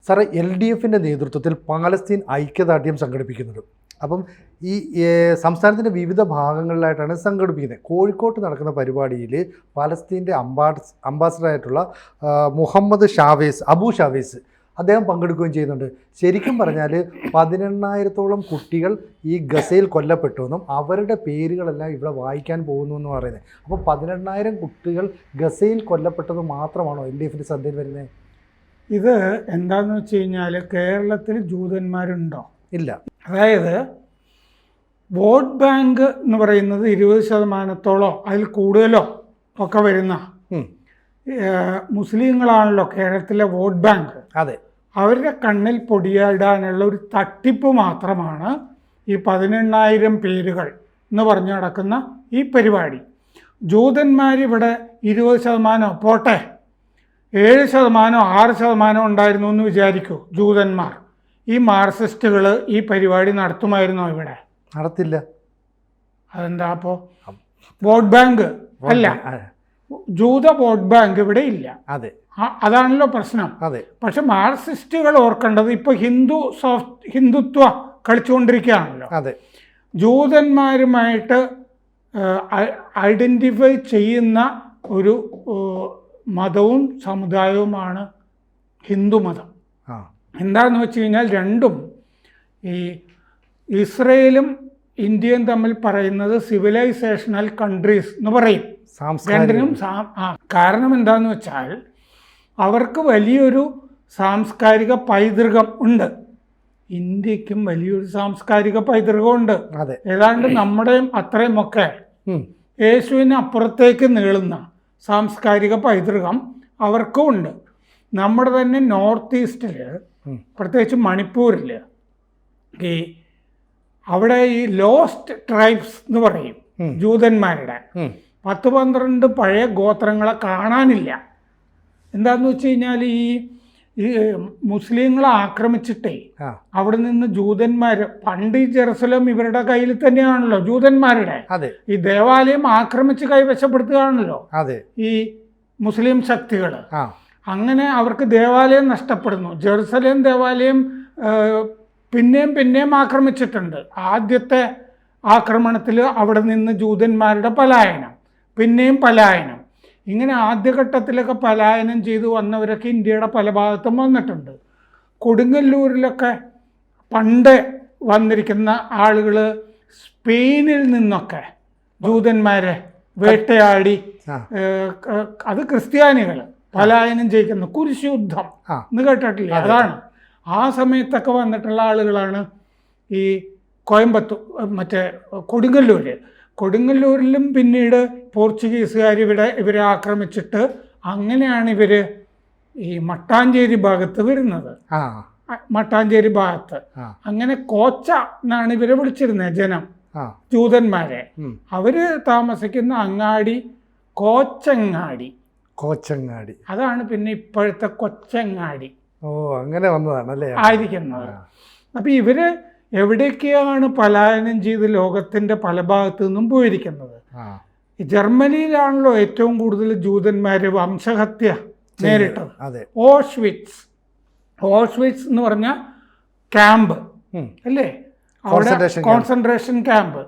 സാറേ, LDFിൻ്റെ നേതൃത്വത്തിൽ പാലസ്തീൻ ഐക്യദാർഢ്യം സംഘടിപ്പിക്കുന്നുണ്ട്. അപ്പം ഈ സംസ്ഥാനത്തിൻ്റെ വിവിധ ഭാഗങ്ങളിലായിട്ടാണ് സംഘടിപ്പിക്കുന്നത്. കോഴിക്കോട്ട് നടക്കുന്ന പരിപാടിയിൽ പാലസ്തീൻ്റെ അംബാസഡറായിട്ടുള്ള മുഹമ്മദ് അബു ഷാവേസ് അദ്ദേഹം പങ്കെടുക്കുകയും ചെയ്യുന്നുണ്ട്. ശരിക്കും പറഞ്ഞാൽ 18,000-ഓളം കുട്ടികൾ ഈ ഗസയിൽ കൊല്ലപ്പെട്ടുവെന്നും അവരുടെ പേരുകളെല്ലാം ഇവിടെ വായിക്കാൻ പോകുന്നു എന്ന് പറയുന്നത്. അപ്പോൾ 18,000 കുട്ടികൾ ഗസയിൽ കൊല്ലപ്പെട്ടത് മാത്രമാണോ LDFിൻ്റെ ശ്രദ്ധയിൽ വരുന്നത്? ഇത് എന്താണെന്ന് വെച്ച് കഴിഞ്ഞാൽ കേരളത്തിൽ ജൂതന്മാരുണ്ടോ? ഇല്ല. അതായത് വോട്ട് ബാങ്ക് എന്ന് പറയുന്നത് 20% അതിൽ കൂടുതലോ ഒക്കെ വരുന്ന മുസ്ലിങ്ങളാണല്ലോ കേരളത്തിലെ വോട്ട് ബാങ്ക്. അതെ. അവരുടെ കണ്ണിൽ പൊടിയിടാനുള്ള ഒരു തട്ടിപ്പ് മാത്രമാണ് ഈ 18,000 പേരുകൾ എന്ന് പറഞ്ഞു നടക്കുന്ന ഈ പരിപാടി. ജൂതന്മാരിവിടെ 20% പോട്ടെ, 7% 6% ഉണ്ടായിരുന്നു എന്ന് വിചാരിക്കൂ. ജൂതന്മാർ, ഈ മാർക്സിസ്റ്റുകൾ ഈ പരിപാടി നടത്തുമായിരുന്നോ? ഇവിടെ നടത്തില്ല. അതെന്താ? അപ്പോൾ വോട്ട് ബാങ്ക് അല്ല, ജൂത വോട്ട് ബാങ്ക് ഇവിടെ ഇല്ല. അതെ, അതാണല്ലോ പ്രശ്നം. അതെ. പക്ഷെ മാർക്സിസ്റ്റുകൾ ഓർക്കേണ്ടത് ഇപ്പോൾ ഹിന്ദുത്വ കളിച്ചുകൊണ്ടിരിക്കുകയാണല്ലോ. അതെ. ജൂതന്മാരുമായിട്ട് ഐഡൻറ്റിഫൈ ചെയ്യുന്ന ഒരു മതവും സമുദായവുമാണ് ഹിന്ദുമതം. എന്താണെന്ന് വെച്ച് കഴിഞ്ഞാൽ രണ്ടും ഈ ഇസ്രയേലും ഇന്ത്യയും തമ്മിൽ പറയുന്നത് സിവിലൈസേഷണൽ കൺട്രീസ് എന്ന് പറയും. രണ്ടിനും കാരണം എന്താണെന്ന് വെച്ചാൽ അവർക്ക് വലിയൊരു സാംസ്കാരിക പൈതൃകം ഉണ്ട്. ഇന്ത്യക്കും വലിയൊരു സാംസ്കാരിക പൈതൃകമുണ്ട്. ഏതാണ്ട് നമ്മുടെയും അത്രയുമൊക്കെ യേശുവിന് അപ്പുറത്തേക്ക് നീളുന്ന സാംസ്കാരിക പൈതൃകം അവർക്കും ഉണ്ട്. നമ്മുടെ തന്നെ നോർത്ത് ഈസ്റ്റിൽ, പ്രത്യേകിച്ച് മണിപ്പൂരിൽ, അവിടെ ഈ ലോസ്റ്റ് ട്രൈബ്സ് എന്ന് പറയും ജൂതന്മാരുടെ 10-12 പഴയ ഗോത്രങ്ങളെ കാണാനില്ല. എന്താന്ന് വെച്ച് കഴിഞ്ഞാൽ ഈ മുസ്ലിങ്ങളെ ആക്രമിച്ചിട്ടേ അവിടെ നിന്ന് ജൂതന്മാർ, പണ്ട് ഈ ജെറുസലേം ഇവരുടെ കയ്യിൽ തന്നെയാണല്ലോ ജൂതന്മാരുടെ. ഈ ദേവാലയം ആക്രമിച്ച് കൈവശപ്പെടുത്തുകയാണല്ലോ ഈ മുസ്ലിം ശക്തികൾ. അങ്ങനെ അവർക്ക് ദേവാലയം നഷ്ടപ്പെടുന്നു. ജെറുസലേം ദേവാലയം പിന്നെയും ആക്രമിച്ചിട്ടുണ്ട്. ആദ്യത്തെ ആക്രമണത്തിൽ അവിടെ നിന്ന് ജൂതന്മാരുടെ പലായനം, പിന്നെയും പലായനം. ഇങ്ങനെ ആദ്യഘട്ടത്തിലൊക്കെ പലായനം ചെയ്തു വന്നവരൊക്കെ ഇന്ത്യയുടെ പല ഭാഗത്തും വന്നിട്ടുണ്ട്. കൊടുങ്ങല്ലൂരിലൊക്കെ പണ്ട് വന്നിരിക്കുന്ന ആളുകൾ സ്പെയിനിൽ നിന്നൊക്കെ ജൂതന്മാരെ വേട്ടയാടി, അത് ക്രിസ്ത്യാനികൾ പലായനം ചെയ്യിക്കുന്ന കുരിശുദ്ധം എന്ന് കേട്ടിട്ടില്ല? അതാണ്. ആ സമയത്തൊക്കെ വന്നിട്ടുള്ള ആളുകളാണ് ഈ കോയമ്പത്തൂർ, മറ്റേ കൊടുങ്ങല്ലൂരിലും പിന്നീട് പോർച്ചുഗീസുകാർ ഇവരെ ആക്രമിച്ചിട്ട് അങ്ങനെയാണ് ഇവർ ഈ മട്ടാഞ്ചേരി ഭാഗത്ത് വരുന്നത്. മട്ടാഞ്ചേരി ഭാഗത്ത് അങ്ങനെ കോച്ച എന്നാണ് ഇവരെ വിളിച്ചിരുന്നത് ജനം, ജൂതന്മാരെ. അവര് താമസിക്കുന്ന അങ്ങാടി കോച്ചങ്ങാടി. അതാണ് പിന്നെ ഇപ്പോഴത്തെ കൊച്ചങ്ങാടി. അങ്ങനെ വന്നതാണല്ലേ ആയിരിക്കുന്നത്. അപ്പം ഇവര് എവിടേക്കാണ് പലായനം ചെയ്ത് ലോകത്തിന്റെ പല ഭാഗത്തു നിന്നും പോയിരിക്കുന്നത്? ജർമ്മനിയിലാണല്ലോ ഏറ്റവും കൂടുതൽ ജൂതന്മാര് വംശഹത്യ നേരിട്ടത്. ഓഷ്വിറ്റ്സ് എന്ന് പറഞ്ഞ ക്യാമ്പ് അല്ലേ, അവിടെ കോൺസെൻട്രേഷൻ ക്യാമ്പ്.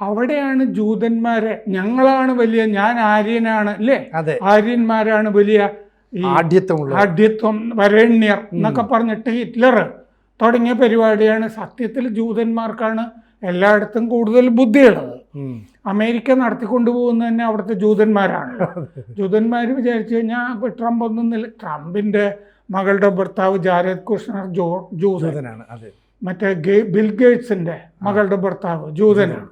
അവിടെയാണ് ജൂതന്മാരെ, ഞങ്ങളാണ് വലിയ, ഞാൻ ആര്യനാണ് അല്ലേ, ആര്യന്മാരാണ് വലിയ ആഢ്യത്വം വരേണ്യർ എന്നൊക്കെ പറഞ്ഞിട്ട് ഹിറ്റ്ലർ തുടങ്ങിയ പരിപാടിയാണ്. സത്യത്തിൽ ജൂതന്മാർക്കാണ് എല്ലായിടത്തും കൂടുതൽ ബുദ്ധിയുള്ളത്. അമേരിക്ക നടത്തിക്കൊണ്ടുപോകുന്നത് തന്നെ അവിടുത്തെ ജൂതന്മാരാണ്. ജൂതന്മാർ വിചാരിച്ചു കഴിഞ്ഞാൽ ട്രംപ് ട്രംപിന്റെ മകളുടെ ഭർത്താവ് ജാരദ് കുഷ്ണർ ജൂതനാണ്. മറ്റേ ബിൽ ഗേറ്റ്സിന്റെ മകളുടെ ഭർത്താവ് ജൂതനാണ്.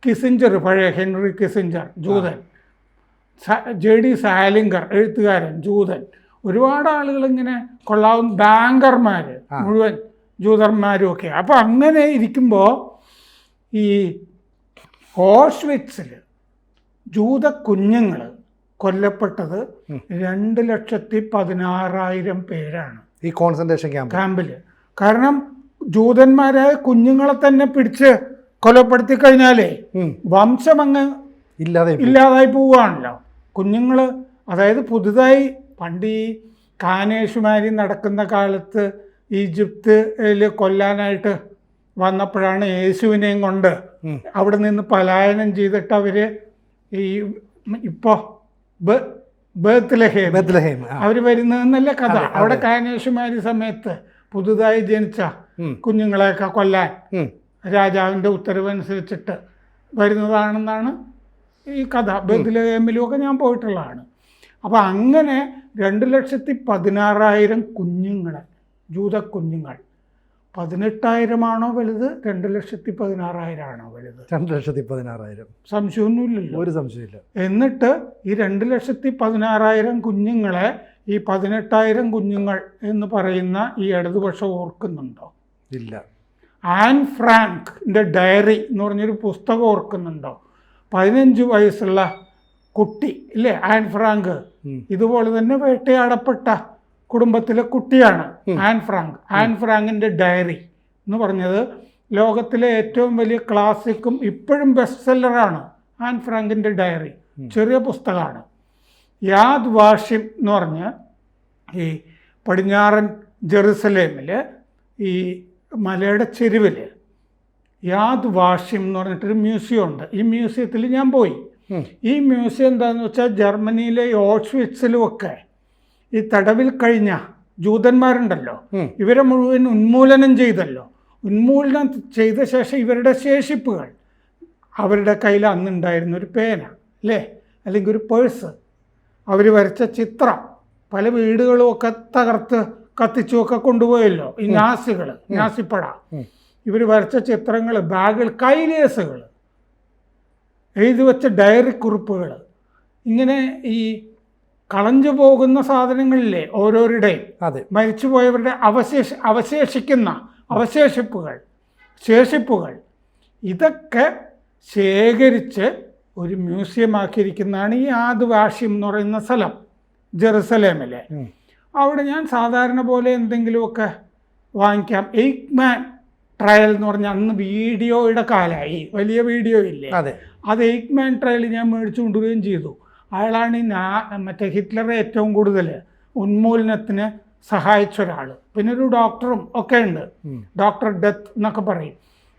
കിസിഞ്ചർ, പഴയ ഹെൻറി കിസിഞ്ചർ ജൂതൻ. JD സാലിംഗർ എഴുത്തുകാരൻ ജൂതൻ. ഒരുപാട് ആളുകൾ ഇങ്ങനെ കൊള്ളാവുന്ന ബാങ്കർമാർ മുഴുവൻ ജൂതന്മാരും ഒക്കെ. അപ്പോൾ അങ്ങനെ ഇരിക്കുമ്പോൾ ഈ ഓഷ്വിറ്റ്സിൽ ജൂത കുഞ്ഞുങ്ങൾ കൊല്ലപ്പെട്ടത് 2,16,000 പേരാണ് ഈ കോൺസെൻട്രേഷൻ ക്യാമ്പിൽ. കാരണം ജൂതന്മാരായ കുഞ്ഞുങ്ങളെ തന്നെ പിടിച്ച് കൊലപ്പെടുത്തി കഴിഞ്ഞാലേ വംശം അങ്ങ് ഇല്ലാതായി പോവുകയാണല്ലോ. കുഞ്ഞുങ്ങൾ, അതായത് പുതുതായി പണ്ട് ഈ കാനേഷുമാരി നടക്കുന്ന കാലത്ത് ഈജിപ്തിൽ കൊല്ലാനായിട്ട് വന്നപ്പോഴാണ് യേശുവിനെയും കൊണ്ട് അവിടെ നിന്ന് പലായനം ചെയ്തിട്ട് അവർ ഈ ഇപ്പോൾ ബേത്ലഹേം അവർ വരുന്നതെന്നല്ല കഥ. അവിടെ കാനേഷുമാരി സമയത്ത് പുതുതായി ജനിച്ച കുഞ്ഞുങ്ങളെയൊക്കെ കൊല്ലാൻ രാജാവിൻ്റെ ഉത്തരവനുസരിച്ചിട്ട് വരുന്നതാണെന്നാണ് ഈ കഥ. ബേത്ലഹേമിലുമൊക്കെ ഞാൻ പോയിട്ടുള്ളതാണ്. അപ്പോൾ അങ്ങനെ 2,16,000 കുഞ്ഞുങ്ങളെ, ജൂത കുഞ്ഞുങ്ങൾ. 18,000 വലുത്, 2,16,000 ആണോ വലുത്? 2,16,000. സംശയമൊന്നുമില്ലല്ലോ, ഒരു സംശയമില്ല. എന്നിട്ട് ഈ 2,16,000 കുഞ്ഞുങ്ങളെ ഈ 18,000 കുഞ്ഞുങ്ങൾ എന്ന് പറയുന്ന ഈ ഇടതുപക്ഷം ഓർക്കുന്നുണ്ടോ? ഇല്ല. ആൻ ഫ്രാങ്കിൻ്റെ ഡയറി എന്ന് പറഞ്ഞൊരു പുസ്തകം ഓർക്കുന്നുണ്ടോ? 15 വയസ്സുള്ള കുട്ടി ഇല്ലേ ആൻ ഫ്രാങ്ക്, ഇതുപോലെ തന്നെ വേട്ടയാടപ്പെട്ട കുടുംബത്തിലെ കുട്ടിയാണ് ആൻ ഫ്രാങ്ക്. ആൻ ഫ്രാങ്കിൻ്റെ ഡയറി എന്ന് പറഞ്ഞത് ലോകത്തിലെ ഏറ്റവും വലിയ ക്ലാസിക്കും ഇപ്പോഴും ബെസ്റ്റ് സെല്ലറാണ് ആൻ ഫ്രാങ്കിൻ്റെ ഡയറി. ചെറിയ പുസ്തകമാണ്. യാദ് വാഷിം എന്ന് പറഞ്ഞ് ഈ പടിഞ്ഞാറൻ ജെറുസലേമിൽ ഈ മലയുടെ ചെരുവിൽ യാദ് വാഷിം എന്ന് പറഞ്ഞിട്ടൊരു മ്യൂസിയം ഉണ്ട്. ഈ മ്യൂസിയത്തിൽ ഞാൻ പോയി. ഈ മ്യൂസിയം എന്താണെന്ന് വെച്ചാൽ ജർമ്മനിയിലെ ഓഷ്വിറ്റ്സിലും ഒക്കെ ഈ തടവിൽ കഴിഞ്ഞ ജൂതന്മാരുണ്ടല്ലോ, ഇവരെ മുഴുവൻ ഉന്മൂലനം ചെയ്തല്ലോ. ഉന്മൂലനം ചെയ്ത ശേഷം ഇവരുടെ ശേഷിപ്പുകൾ, അവരുടെ കയ്യിൽ അന്നുണ്ടായിരുന്ന ഒരു പേന അല്ലേ, അല്ലെങ്കിൽ ഒരു പേഴ്സ്, അവർ വരച്ച ചിത്രം, പല വീടുകളും ഒക്കെ തകർത്ത് കത്തിച്ചുമൊക്കെ കൊണ്ടുപോയല്ലോ ഈ നാസികൾ, നാസിപ്പട. ഇവർ വരച്ച ചിത്രങ്ങൾ, ബാഗുകൾ, കൈലേസുകൾ, എഴുതി വെച്ച ഡയറി കുറിപ്പുകൾ, ഇങ്ങനെ ഈ കളഞ്ഞു പോകുന്ന സാധനങ്ങളില്ലേ ഓരോരുടെയും, മരിച്ചുപോയവരുടെ അവശേഷിക്കുന്ന അവശേഷിപ്പുകൾ, ശേഷിപ്പുകൾ, ഇതൊക്കെ ശേഖരിച്ച് ഒരു മ്യൂസിയമാക്കിയിരിക്കുന്നതാണ് ഈ യാദ് വാഷിം എന്ന് പറയുന്ന സ്ഥലം ജെറുസലേമിലെ. അവിടെ ഞാൻ സാധാരണ പോലെ എന്തെങ്കിലുമൊക്കെ വാങ്ങിക്കാം. എയ്ക്മാൻ ട്രയൽ എന്ന് പറഞ്ഞാൽ അന്ന് വീഡിയോയുടെ കാലമായി, വലിയ വീഡിയോ ഇല്ലേ, അത് എയ്ക്മാൻ ട്രയൽ ഞാൻ മേടിച്ചു കൊണ്ടുവരികയും ചെയ്തു. അയാളാണ് ഈ മറ്റേ ഹിറ്റ്ലറെ ഏറ്റവും കൂടുതൽ ഉന്മൂലനത്തിന് സഹായിച്ച ഒരാൾ. പിന്നെ ഒരു ഡോക്ടറും ഒക്കെ ഉണ്ട്, ഡോക്ടർ ഡെത്ത് എന്നൊക്കെ പറയും.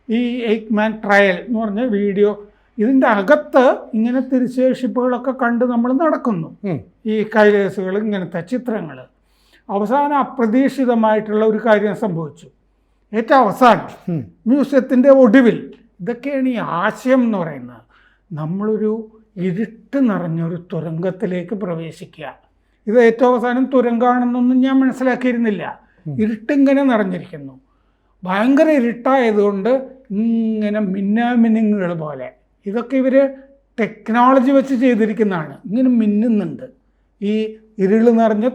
ഈ എയ്ക്മാൻ ട്രയൽ എന്ന് പറഞ്ഞ വീഡിയോ, ഇതിൻ്റെ അകത്ത് ഇങ്ങനെ തിരുശേഷിപ്പുകളൊക്കെ കണ്ട് നമ്മൾ നടക്കുന്നു. ഈ കൈലേസുകൾ, ഇങ്ങനത്തെ ചിത്രങ്ങൾ. അവസാനം അപ്രതീക്ഷിതമായിട്ടുള്ള ഒരു കാര്യം സംഭവിച്ചു. ഏറ്റവും അവസാനം മ്യൂസിയത്തിൻ്റെ ഒടുവിൽ, ഇതൊക്കെയാണ് ഈ ആശയം എന്ന് പറയുന്നത്, നമ്മളൊരു ഇരുട്ട് നിറഞ്ഞൊരു തുരങ്കത്തിലേക്ക് പ്രവേശിക്കുക. ഇത് ഏറ്റവും അവസാനം തുരങ്കമാണെന്നൊന്നും ഞാൻ മനസ്സിലാക്കിയിരുന്നില്ല. ഇരുട്ടിങ്ങനെ നിറഞ്ഞിരിക്കുന്നു, ഭയങ്കര ഇരുട്ടായതുകൊണ്ട് ഇങ്ങനെ മിന്നാമിനുങ്ങുകൾ പോലെ. ഇതൊക്കെ ഇവർ ടെക്നോളജി വെച്ച് ചെയ്തിരിക്കുന്നതാണ്. ഇങ്ങനെ മിന്നുന്നുണ്ട്. ഈ ഇരുൾ നിറഞ്ഞ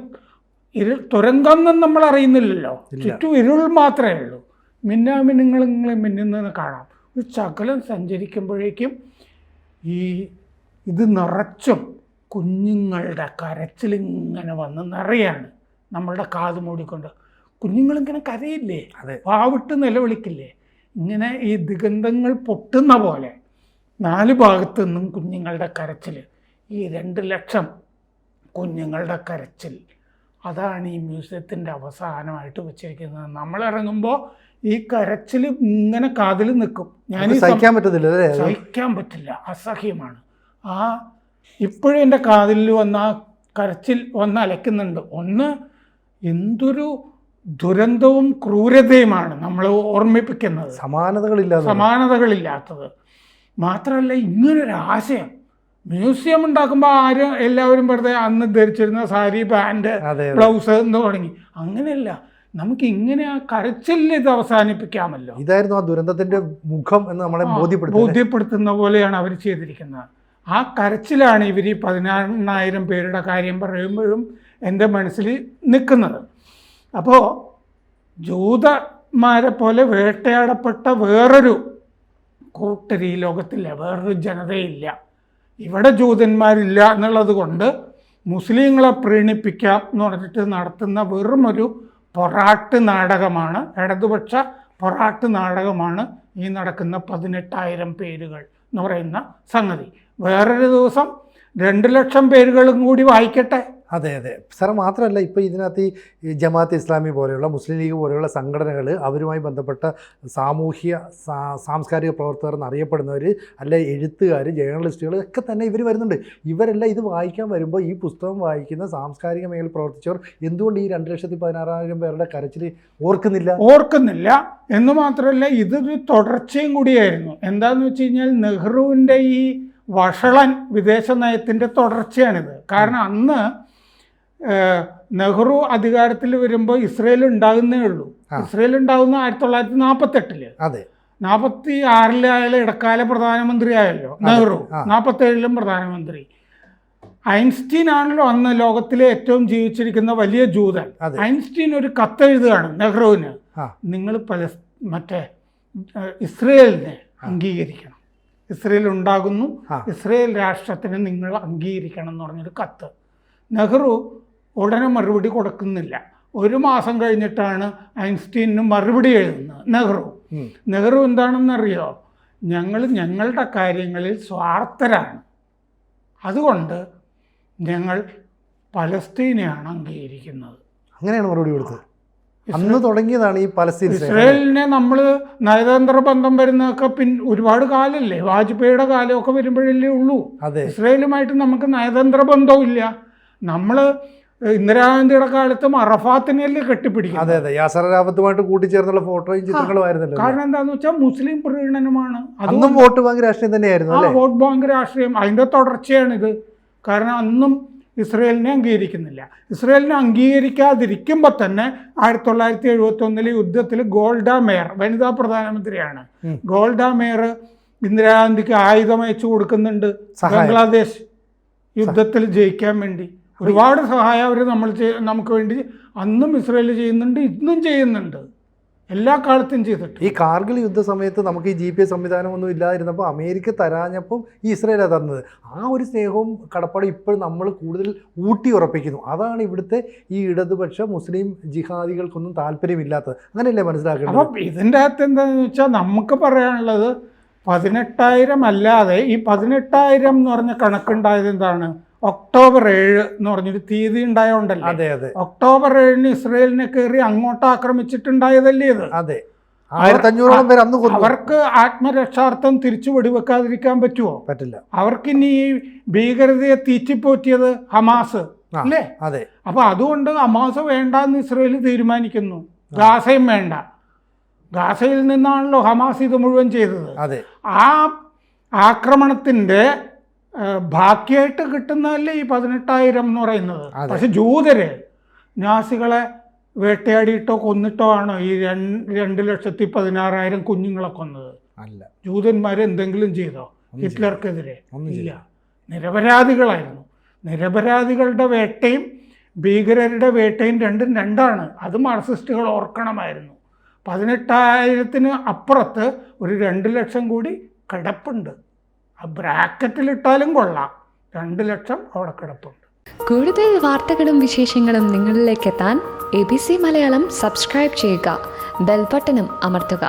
തുരങ്കം എന്നും നമ്മൾ അറിയുന്നില്ലല്ലോ, ചുറ്റും ഇരുൾ മാത്രമേ ഉള്ളൂ. മിന്നാമിനുങ്ങൾ ഇങ്ങനെ മിന്നുന്നതെന്ന് കാണാം. ഒരു ശകലം സഞ്ചരിക്കുമ്പോഴേക്കും ഈ ഇത് നിറച്ചും കുഞ്ഞുങ്ങളുടെ കരച്ചിലിങ്ങനെ വന്ന് നിറയാണ്. നമ്മളുടെ കാത് മൂടിക്കൊണ്ട് കുഞ്ഞുങ്ങളിങ്ങനെ കരയില്ലേ, വാവിട്ട് നിലവിളിക്കില്ലേ, ഇങ്ങനെ ഈ ദിഗന്ധങ്ങൾ പൊട്ടുന്ന പോലെ 4 ഭാഗത്തു നിന്നും കുഞ്ഞുങ്ങളുടെ കരച്ചിൽ. ഈ 2 ലക്ഷം കുഞ്ഞുങ്ങളുടെ കരച്ചിൽ, അതാണ് ഈ മ്യൂസിയത്തിൻ്റെ അവസാനമായിട്ട് വെച്ചിരിക്കുന്നത്. നമ്മളിറങ്ങുമ്പോൾ ഈ കരച്ചിൽ ഇങ്ങനെ കാതിൽ നിൽക്കും. ഞാൻ സഹിക്കാൻ പറ്റില്ല, അസഹ്യമാണ്. ഇപ്പോഴും എൻ്റെ കാതിൽ വന്ന ആ കരച്ചിൽ വന്ന് അലയ്ക്കുന്നുണ്ട്. ഒന്ന്, എന്തൊരു ദുരന്തവും ക്രൂരതയുമാണ് നമ്മൾ ഓർമ്മിപ്പിക്കുന്നത്, സമാനതകളില്ലാത്തത്. മാത്രമല്ല, ഇങ്ങനൊരു ആശയം മ്യൂസിയം ഉണ്ടാക്കുമ്പോൾ എല്ലാവരും വെറുതെ അന്ന് ധരിച്ചിരുന്ന സാരി, പാൻറ്, ബ്ലൗസ് എന്ന് തുടങ്ങി. അങ്ങനെയല്ല, നമുക്ക് ഇങ്ങനെ ആ കരച്ചിലിൽ ഇത് അവസാനിപ്പിക്കാമല്ലോ. ഇതായിരുന്നു ആ ദുരന്തത്തിന്റെ മുഖം എന്ന് നമ്മളെ ബോധ്യപ്പെടുത്തുന്ന പോലെയാണ് അവർ ചെയ്തിരിക്കുന്നത്. ആ കരച്ചിലാണ് ഇവർ ഈ 14,000 പേരുടെ കാര്യം പറയുമ്പോഴും എൻ്റെ മനസ്സിൽ നിൽക്കുന്നത്. അപ്പോൾ ജൂതന്മാരെ പോലെ വേട്ടയാടപ്പെട്ട വേറൊരു കൂട്ടർ ഈ ലോകത്തില്ല, വേറൊരു ജനതയില്ല. ഇവിടെ ജൂതന്മാരില്ല എന്നുള്ളത് കൊണ്ട് മുസ്ലിങ്ങളെ പ്രീണിപ്പിക്കാം എന്ന് പറഞ്ഞിട്ട് നടത്തുന്ന വെറുമൊരു പൊറാട്ട് നാടകമാണ്, ഇടതുപക്ഷ പൊറാട്ട് നാടകമാണ് ഈ നടക്കുന്ന 18,000 പേരുകൾ എന്ന് പറയുന്ന സംഗതി. വേറൊരു ദിവസം 2 ലക്ഷം പേരുകളും കൂടി വായിക്കട്ടെ. അതെ അതെ സാർ, മാത്രമല്ല ഇപ്പോൾ ഇതിനകത്ത് ഈ ജമാഅത്ത് ഇസ്ലാമി പോലെയുള്ള മുസ്ലിം ലീഗ് പോലെയുള്ള സംഘടനകൾ, അവരുമായി ബന്ധപ്പെട്ട സാംസ്കാരിക പ്രവർത്തകർ എന്നറിയപ്പെടുന്നവർ, അല്ലെ എഴുത്തുകാർ, ജേർണലിസ്റ്റുകൾ ഒക്കെ തന്നെ ഇവർ വരുന്നുണ്ട്. ഇവരെല്ലാം ഇത് വായിക്കാൻ വരുമ്പോൾ ഈ പുസ്തകം വായിക്കുന്ന സാംസ്കാരിക മേഖലയിൽ പ്രവർത്തിച്ചവർ എന്തുകൊണ്ട് ഈ 2,16,000 പേരുടെ കരച്ചിൽ ഓർക്കുന്നില്ല എന്ന് മാത്രമല്ല ഇതൊരു തുടർച്ചയും കൂടിയായിരുന്നു. എന്താണെന്ന് വെച്ച് കഴിഞ്ഞാൽ നെഹ്റുവിൻ്റെ ഈ വഷളൻ വിദേശ നയത്തിൻ്റെ തുടർച്ചയാണിത്. കാരണം അന്ന് നെഹ്റു അധികാരത്തിൽ വരുമ്പോൾ ഇസ്രയേൽ ഉണ്ടാകുന്നേ ഉള്ളൂ. ഇസ്രയേൽ ഉണ്ടാകുന്ന 1948. അതെ, 46 അയാൾ ഇടക്കാല പ്രധാനമന്ത്രി ആയല്ലോ നെഹ്റു, 47 പ്രധാനമന്ത്രി. ഐൻസ്റ്റീൻ ആണല്ലോ അന്ന് ലോകത്തിലെ ഏറ്റവും ജീവിച്ചിരിക്കുന്ന വലിയ ജൂതൻ. ഐൻസ്റ്റീൻ ഒരു കത്തെഴുതുകയാണ് നെഹ്റുവിന്, നിങ്ങൾ മറ്റേ ഇസ്രയേലിനെ അംഗീകരിക്കണം, ഇസ്രയേൽ ഉണ്ടാകുന്നു, ഇസ്രയേൽ രാഷ്ട്രത്തിന് നിങ്ങൾ അംഗീകരിക്കണം എന്ന് പറഞ്ഞൊരു കത്ത്. നെഹ്റു ഉടനെ മറുപടി കൊടുക്കുന്നില്ല. 1 മാസം കഴിഞ്ഞിട്ടാണ് ഐൻസ്റ്റീനു മറുപടി എഴുതുന്നത്. നെഹ്റു എന്താണെന്നറിയോ? ഞങ്ങളുടെ കാര്യങ്ങളിൽ സ്വാർത്ഥരാണ്, അതുകൊണ്ട് ഞങ്ങൾ പലസ്തീനെയാണ് അംഗീകരിക്കുന്നത്. അങ്ങനെയാണ് മറുപടി കൊടുത്തത്. അന്ന് തുടങ്ങിയതാണ് ഈ പലസ്തീൻ. ഇസ്രയേലിനെ നമ്മൾ നയതന്ത്ര ബന്ധം വരുന്നതൊക്കെ ഒരുപാട് കാലമല്ലേ, വാജ്പേയിയുടെ കാലമൊക്കെ വരുമ്പോഴല്ലേ ഉള്ളൂ. ഇസ്രയേലുമായിട്ട് നമുക്ക് നയതന്ത്ര ബന്ധമില്ല. നമ്മൾ ഇന്ദിരാഗാന്ധിയുടെ കാലത്തും അറഫാത്തിനെയല്ലേ കെട്ടിപ്പിടിക്കും. അതെ അതെ, യാസർ അറാഫത്തുമായിട്ട് കൂട്ടിച്ചേർന്നുള്ള ഫോട്ടോയും ചിത്രങ്ങളും ആയിരുന്നല്ലോ. കാരണം എന്താന്ന് വെച്ചാൽ മുസ്ലിം പ്രീണനമാണ്. അന്നും വോട്ട് ബാങ്ക് രാഷ്ട്രീയം തന്നെയായിരുന്നു. വോട്ട് ബാങ്ക് രാഷ്ട്രീയം അതിൻ്റെ തുടർച്ചയാണിത്. കാരണം അന്നും ഇസ്രയേലിനെ അംഗീകരിക്കുന്നില്ല. ഇസ്രയേലിനെ അംഗീകരിക്കാതിരിക്കുമ്പോൾ തന്നെ 1971 യുദ്ധത്തിൽ ഗോൾഡ മേയർ, വനിതാ പ്രധാനമന്ത്രിയാണ്, ഗോൾഡ മേയർ ഇന്ദിരാഗാന്ധിക്ക് ആയുധം അയച്ചു കൊടുക്കുന്നുണ്ട് ബംഗ്ലാദേശ് യുദ്ധത്തിൽ ജയിക്കാൻ വേണ്ടി. ഒരുപാട് സഹായം അവർ നമുക്ക് വേണ്ടി അന്നും ഇസ്രയേൽ ചെയ്യുന്നുണ്ട്, ഇന്നും ചെയ്യുന്നുണ്ട്, എല്ലാ കാലത്തും ചെയ്തിട്ട്. ഈ കാർഗിൽ യുദ്ധ സമയത്ത് നമുക്ക് ഈ GPS സംവിധാനമൊന്നും ഇല്ലാതിരുന്നപ്പോൾ അമേരിക്ക തരാഞ്ഞപ്പം ഈ ഇസ്രയേലാണ് തന്നത്. ആ ഒരു സ്നേഹവും കടപ്പാടും ഇപ്പോൾ നമ്മൾ കൂടുതൽ ഊട്ടി ഉറപ്പിക്കുന്നു. അതാണ് ഇവിടുത്തെ ഈ ഇടതുപക്ഷ മുസ്ലിം ജിഹാദികൾക്കൊന്നും താല്പര്യമില്ലാത്തത്. അങ്ങനെയല്ലേ മനസ്സിലാക്കുന്നത്? അപ്പം ഇതിൻ്റെ അകത്ത് എന്താണെന്ന് വെച്ചാൽ നമുക്ക് പറയാനുള്ളത് 18,000 അല്ലാതെ ഈ 18,000 എന്ന് പറഞ്ഞ കണക്കുണ്ടായത് എന്താണ്? ഒക്ടോബർ 7 എന്ന് പറഞ്ഞൊരു തീയതി ഉണ്ടായോണ്ടല്ലോ. അതെ അതെ, ഒക്ടോബർ 7 ഇസ്രയേലിനെ കയറി അങ്ങോട്ട് ആക്രമിച്ചിട്ടുണ്ടായതല്ലേ ഇത്. അതെ, 1500 പേര് അന്ന് കൊന്നു. അവർക്ക് ആത്മരക്ഷാർത്ഥം തിരിച്ചു വെടിവെക്കാതിരിക്കാൻ പറ്റുമോ? പറ്റില്ല. അവർക്ക് ഇനി ഈ ഭീകരതയെ തീറ്റിപ്പോറ്റിയത് ഹമാസ് അല്ലേ? അതെ. അപ്പൊ അതുകൊണ്ട് ഹമാസ് വേണ്ടെന്ന് ഇസ്രയേൽ തീരുമാനിക്കുന്നു. ഗാസയും വേണ്ട. ഗാസയിൽ നിന്നാണല്ലോ ഹമാസ് ഇത് മുഴുവൻ ചെയ്തത്. അതെ. ആ ആക്രമണത്തിന്റെ ബാക്കിയായിട്ട് കിട്ടുന്നതല്ലേ ഈ 18,000 എന്ന് പറയുന്നത്. പക്ഷെ ജൂതര് നാസികളെ വേട്ടയാടിയിട്ടോ കൊന്നിട്ടോ ആണോ ഈ 2,16,000 കുഞ്ഞുങ്ങളെ കൊന്നത്? അല്ല. ജൂതന്മാർ എന്തെങ്കിലും ചെയ്തോ ഹിറ്റ്ലർക്കെതിരെ? ഇല്ല. നിരപരാധികളായിരുന്നു. നിരപരാധികളുടെ വേട്ടയും ഭീകരരുടെ വേട്ടയും രണ്ടും രണ്ടാണ്. അത് മാർക്സിസ്റ്റുകൾ ഓർക്കണമായിരുന്നു. 18,000 അപ്പുറത്ത് ഒരു 2 ലക്ഷം കൂടി കിടപ്പുണ്ട്. ആ ബ്രാക്കറ്റിലിട്ടാലും കൊള്ളാം. 2 ലക്ഷം അവിടെ കിടപ്പുണ്ട്. കൂടുതൽ വാർത്തകളും വിശേഷങ്ങളും നിങ്ങളിലേക്ക് എത്താൻ ABC മലയാളം സബ്സ്ക്രൈബ് ചെയ്യുക, ബെൽബട്ടനും അമർത്തുക.